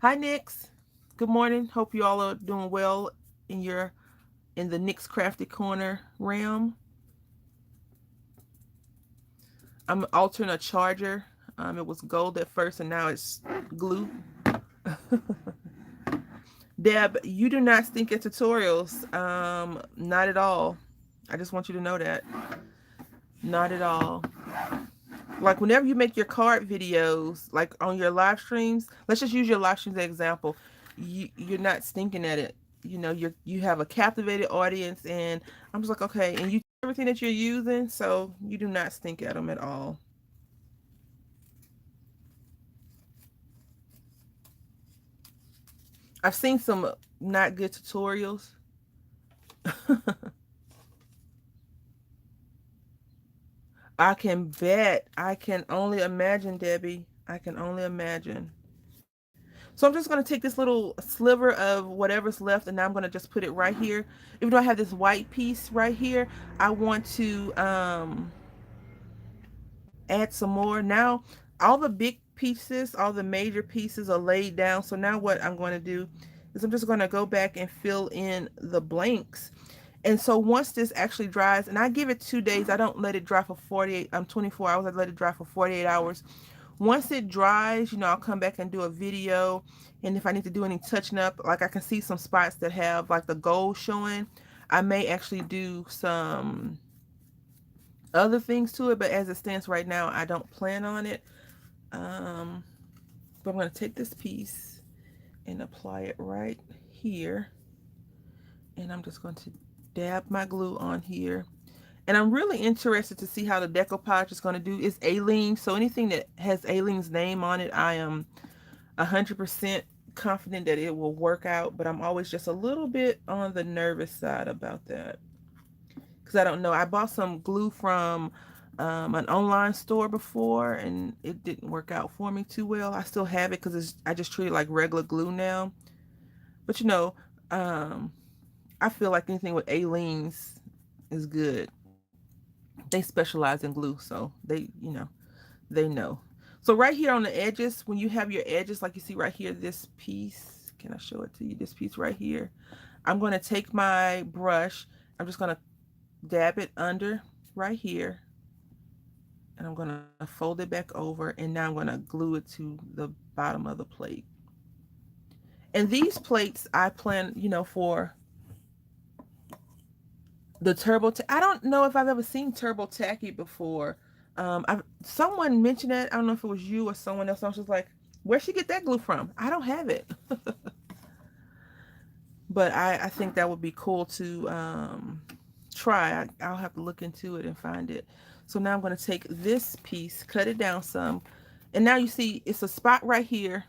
Hi, Nix. Good morning. Hope you all are doing well in your in the Nix Crafty Corner realm. I'm altering a charger. It was gold at first, and now it's glue. Deb, you do not stink at tutorials. Not at all. I just want you to know that. Not at all. Like whenever you make your card videos, like on your live streams, let's just use your live streams as an example. You're not stinking at it. You know, you have a captivated audience, and I'm just like, okay, and you everything that you're using, so you do not stink at them at all. I've seen some not good tutorials. I can bet. I can only imagine, Debbie. I can only imagine. So I'm just going to take this little sliver of whatever's left, and now I'm going to just put it right here. Even though I have this white piece right here, I want to add some more. Now, all the big pieces, all the major pieces are laid down. So now what I'm going to do is I'm just going to go back and fill in the blanks. And so once this actually dries, and I give it 2 days, I don't let it dry for 24 hours. I let it dry for 48 hours. Once it dries, you know, I'll come back and do a video. And if I need to do any touching up, like I can see some spots that have like the gold showing, I may actually do some other things to it. But as it stands right now, I don't plan on it. But I'm going to take this piece and apply it right here. And I'm just going to dab my glue on here. And I'm really interested to see how the decoupage is going to do. It's Aleene's, so anything that has Aleene's name on it, I am 100% confident that it will work out, but I'm always just a little bit on the nervous side about that. Because I don't know. I bought some glue from an online store before, and it didn't work out for me too well. I still have it because I just treat it like regular glue now. But you know, um, I feel like anything with Aleene's is good. They specialize in glue, so they know. So right here on the edges, when you have your edges, like you see right here, this piece, can I show it to you? This piece right here, I'm going to take my brush, I'm just going to dab it under right here, and I'm going to fold it back over, and now I'm going to glue it to the bottom of the plate. And these plates I plan, for the I don't know if I've ever seen Turbo Tacky before. Someone mentioned it. I don't know if it was you or someone else. I was just like, where'd she get that glue from? I don't have it. But I think that would be cool to try. I'll have to look into it and find it. So now I'm going to take this piece, cut it down some. And now you see it's a spot right here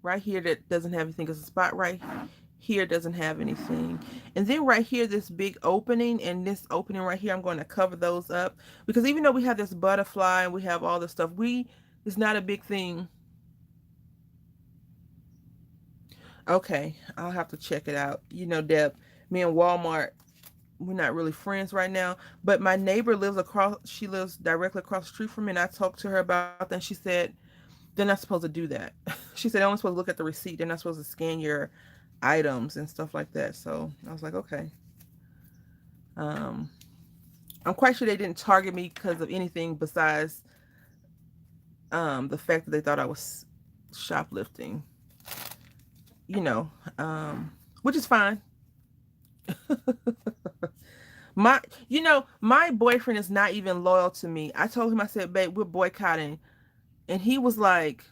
that doesn't have anything. It's a spot right here doesn't have anything. And then right here, this big opening and this opening right here, I'm going to cover those up. Because even though we have this butterfly and we have all this stuff, it's not a big thing. Okay, I'll have to check it out. Deb, me and Walmart, we're not really friends right now. But my neighbor she lives directly across the street from me, and I talked to her about that, and she said, they're not supposed to do that. She said, they're only supposed to look at the receipt. They're not supposed to scan your items and stuff like that. So I was like, okay. I'm quite sure they didn't target me because of anything besides the fact that they thought I was shoplifting, which is fine. My boyfriend is not even loyal to me. I told him, I said, babe, we're boycotting. And he was like,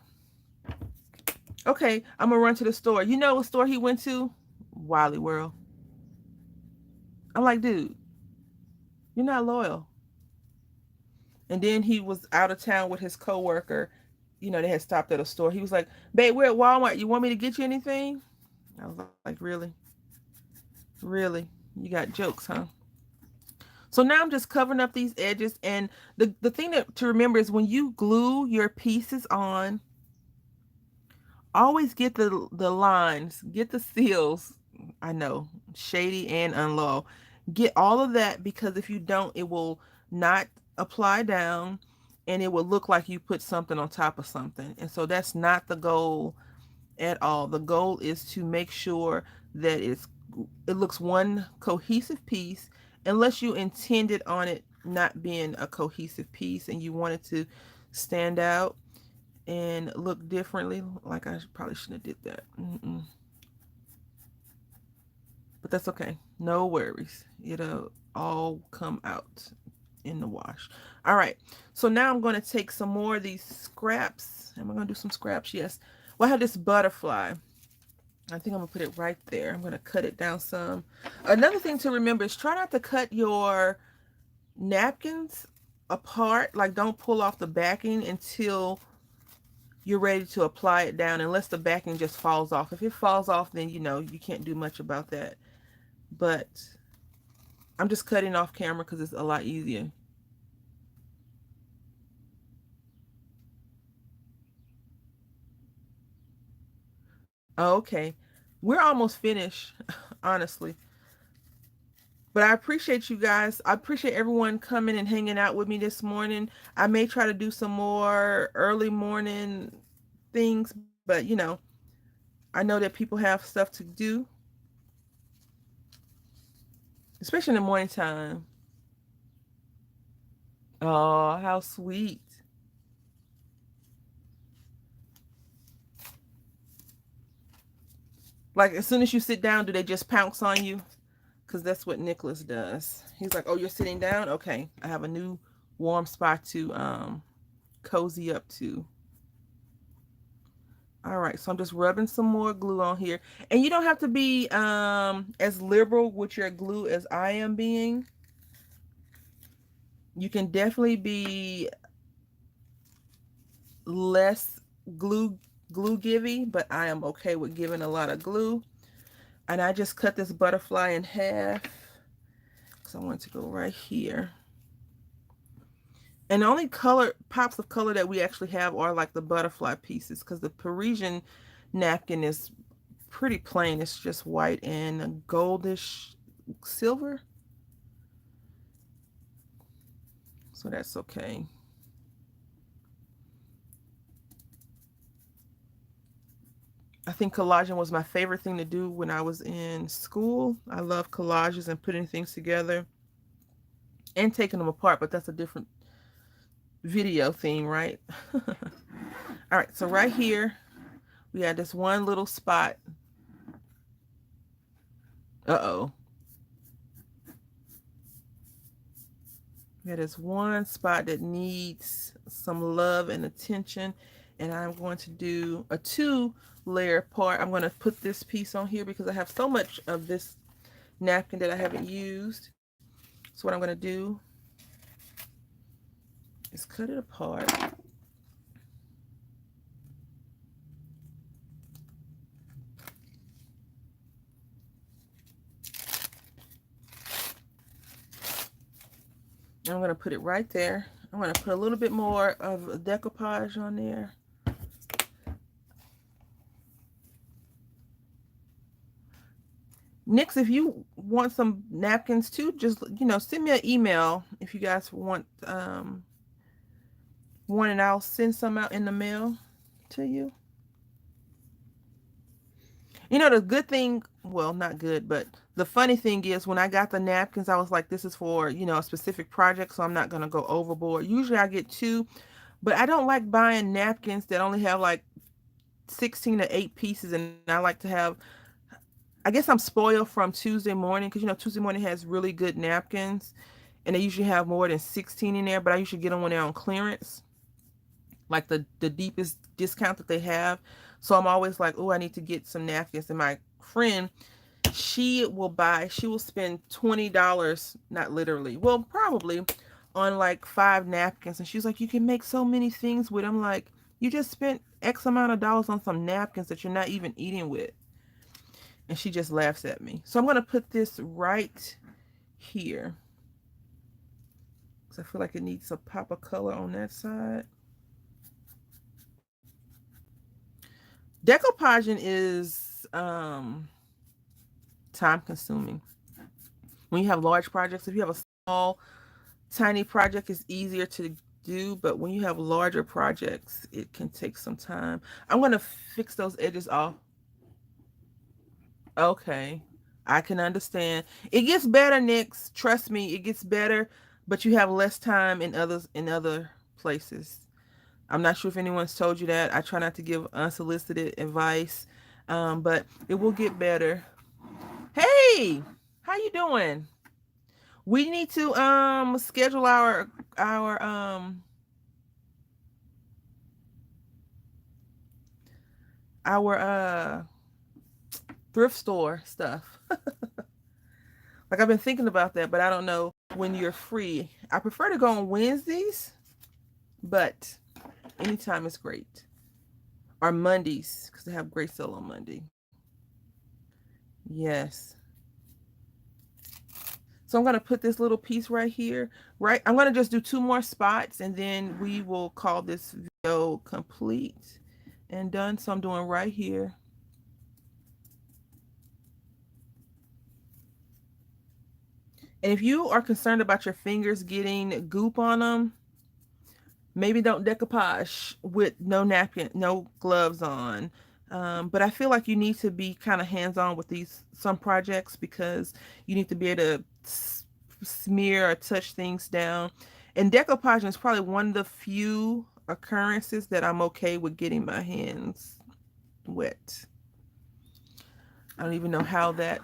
okay, I'm gonna run to the store. You know what store he went to? Wally World. I'm like, dude, you're not loyal. And then he was out of town with his coworker. They had stopped at a store. He was like, babe, we're at Walmart. You want me to get you anything? I was like, really? Really? You got jokes, huh? So now I'm just covering up these edges. And the thing to remember is when you glue your pieces on, always get the lines, get the seals. I know, shady and unloyal. Get all of that, because if you don't, it will not apply down and it will look like you put something on top of something. And so that's not the goal at all. The goal is to make sure that it looks one cohesive piece, unless you intended on it not being a cohesive piece and you want it to stand out and look differently. Like I probably shouldn't have did that. But that's okay. No worries. It'll all come out in the wash. All right. So now I'm going to take some more of these scraps. Am I going to do some scraps? Yes. Well, I have this butterfly. I think I'm going to put it right there. I'm going to cut it down some. Another thing to remember is try not to cut your napkins apart. Like, don't pull off the backing until you're ready to apply it down, unless the backing just falls off. If it falls off, then you know you can't do much about that. But I'm just cutting off camera because it's a lot easier. Okay, we're almost finished, honestly. But I appreciate you guys. I appreciate everyone coming and hanging out with me this morning. I may try to do some more early morning things, but you know, I know that people have stuff to do, especially in the morning time. Oh, how sweet. Like, as soon as you sit down, do they just pounce on you? Because that's what Nicholas does. He's like, oh, you're sitting down? Okay, I have a new warm spot to cozy up to. All right, so I'm just rubbing some more glue on here. And you don't have to be as liberal with your glue as I am being. You can definitely be less glue givey, but I am okay with giving a lot of glue. And I just cut this butterfly in half because I want it to go right here. And the only color pops of color that we actually have are like the butterfly pieces, because the Parisian napkin is pretty plain. It's just white and goldish silver. So that's okay. I think collaging was my favorite thing to do when I was in school. I love collages and putting things together and taking them apart, but that's a different video theme, right? All right, so right here, we had this one little spot. Uh-oh. We had this one spot that needs some love and attention, and I'm going to do a 2-layer part. I'm going to put this piece on here because I have so much of this napkin that I haven't used. So what I'm going to do is cut it apart. I'm going to put it right there. I'm going to put a little bit more of decoupage on there. Nix, if you want some napkins too, just, you know, send me an email if you guys want one, and I'll send some out in the mail to you. You know, the good thing, well, not good, but the funny thing is when I got the napkins, I was like, this is for, you know, a specific project, so I'm not going to go overboard. Usually I get 2, but I don't like buying napkins that only have like 16 to 8 pieces, and I like to have, I guess I'm spoiled from Tuesday Morning, because, you know, Tuesday Morning has really good napkins, and they usually have more than 16 in there, but I usually get them when they're on clearance, like the deepest discount that they have. So I'm always like, oh, I need to get some napkins. And my friend, she will spend $20, not literally, well, probably, on like 5 napkins. And she's like, you can make so many things with them. Like, you just spent X amount of dollars on some napkins that you're not even eating with. And she just laughs at me. So I'm going to put this right here, because I feel like it needs a pop of color on that side. Decoupaging is time consuming. When you have large projects, if you have a small, tiny project, it's easier to do, but when you have larger projects, it can take some time. I'm going to fix those edges off. Okay. I can understand. It gets better, Nix. Trust me, it gets better, but you have less time in other places. I'm not sure if anyone's told you that. I try not to give unsolicited advice, but it will get better. Hey, how you doing? We need to schedule our thrift store stuff. Like I've been thinking about that, but I don't know when you're free. I prefer to go on Wednesdays, but anytime is great. Or Mondays, because they have great sale on Monday. Yes. So I'm going to put this little piece right here, right? I'm going to just do 2 more spots and then we will call this video complete and done. So I'm doing right here. And if you are concerned about your fingers getting goop on them, maybe don't decoupage with no napkin, no gloves on. But I feel like you need to be kind of hands-on with some projects because you need to be able to smear or touch things down. And decoupaging is probably one of the few occurrences that I'm okay with getting my hands wet. I don't even know how that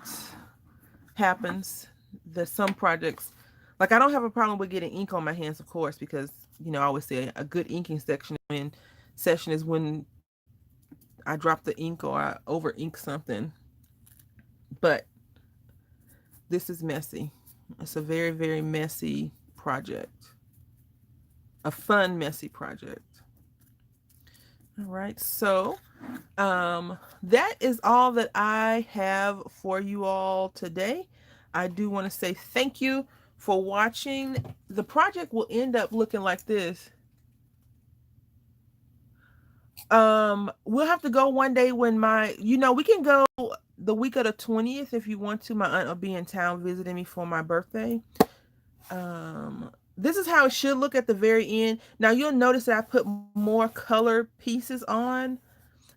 happens. There's some projects, like I don't have a problem with getting ink on my hands, of course, because I always say a good inking session is when I drop the ink or I over ink something. But this is messy. It's a very, very messy project. A fun, messy project. All right, so that is all that I have for you all today. I do want to say thank you for watching. The project will end up looking like this. We'll have to go one day when we can go the week of the 20th if you want to. My aunt will be in town visiting me for my birthday. This is how it should look at the very end. Now you'll notice that I put more color pieces on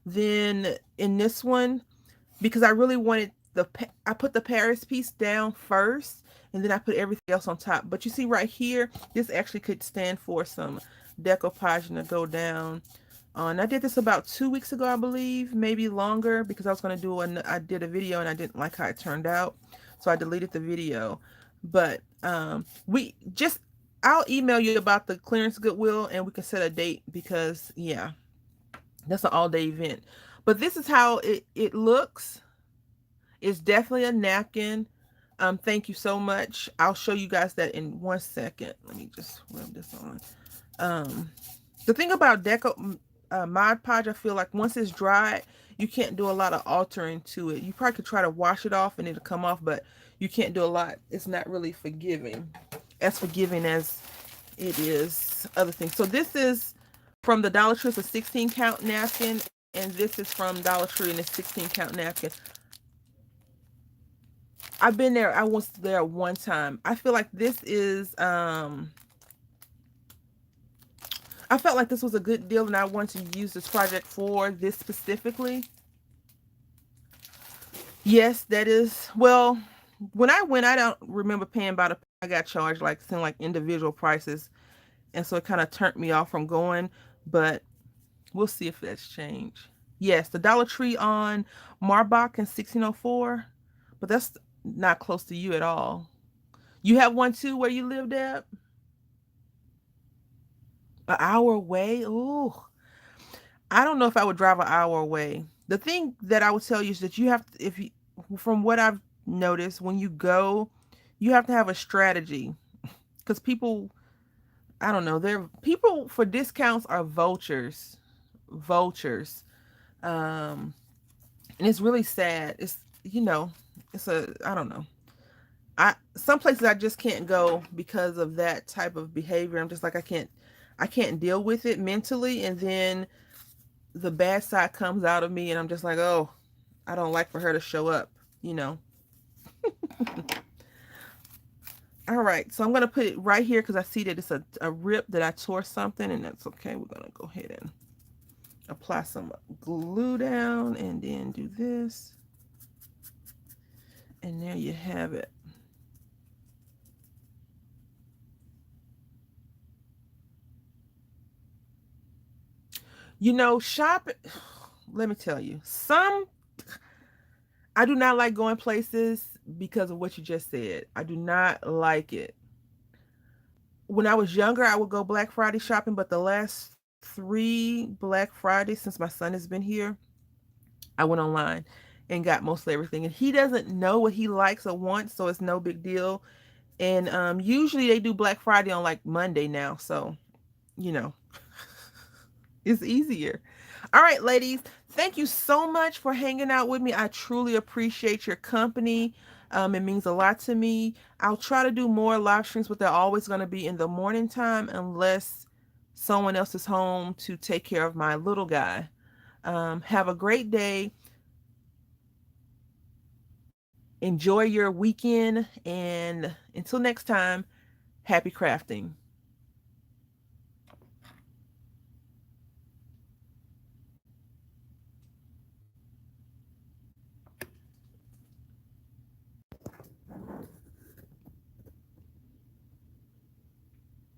than in this one because I really wanted I put the Paris piece down first and then I put everything else on top. But you see right here, this actually could stand for some decoupage to go down. And I did this about 2 weeks ago, I believe, maybe longer, because I was going to I did a video and I didn't like how it turned out. So I deleted the video. But I'll email you about the clearance Goodwill and we can set a date because, yeah, that's an all-day event. But this is how it looks. It's definitely a napkin. Thank you so much. I'll show you guys that in 1 second. Let me just rub this on. The thing about Mod Podge, I feel like once it's dried, you can't do a lot of altering to it. You probably could try to wash it off and it'll come off, but you can't do a lot. It's not really forgiving as it is other things. So this is from the Dollar Tree. It's a 16 count napkin, and this is from Dollar Tree and it's 16 count napkin. I've been there. I was there one time. I feel like this is I felt like this was a good deal and I wanted to use this project for this specifically. Yes, that is, well, when I went, I don't remember paying I got charged like individual prices. And so it kind of turned me off from going, but we'll see if that's changed. Yes, the Dollar Tree on Marbach in 1604, but that's not close to you at all. You have one too where you lived at? An hour away? Ooh. I don't know if I would drive an hour away. The thing that I would tell you is that from what I've noticed, when you go, you have to have a strategy because people, I don't know, people for discounts are vultures. Vultures. And it's really sad. I don't know. Some places I just can't go because of that type of behavior. I'm just like, I can't deal with it mentally, and then the bad side comes out of me and I'm just like, oh, I don't like for her to show up. All right, so I'm going to put it right here because I see that it's a rip that I tore something, and that's okay. We're going to go ahead and apply some glue down and then do this. And there you have it. You know, shop, let me tell you, I do not like going places because of what you just said. I do not like it. When I was younger, I would go Black Friday shopping, but the last 3 Black Fridays since my son has been here, I went online and got mostly everything. And he doesn't know what he likes or wants, so it's no big deal. And usually they do Black Friday on like Monday now, so you know, it's easier. All right, ladies, thank you so much for hanging out with me. I truly appreciate your company. It means a lot to me. I'll try to do more live streams, but they're always going to be in the morning time unless someone else is home to take care of my little guy. Have a great day. Enjoy your weekend. And until next time, happy crafting.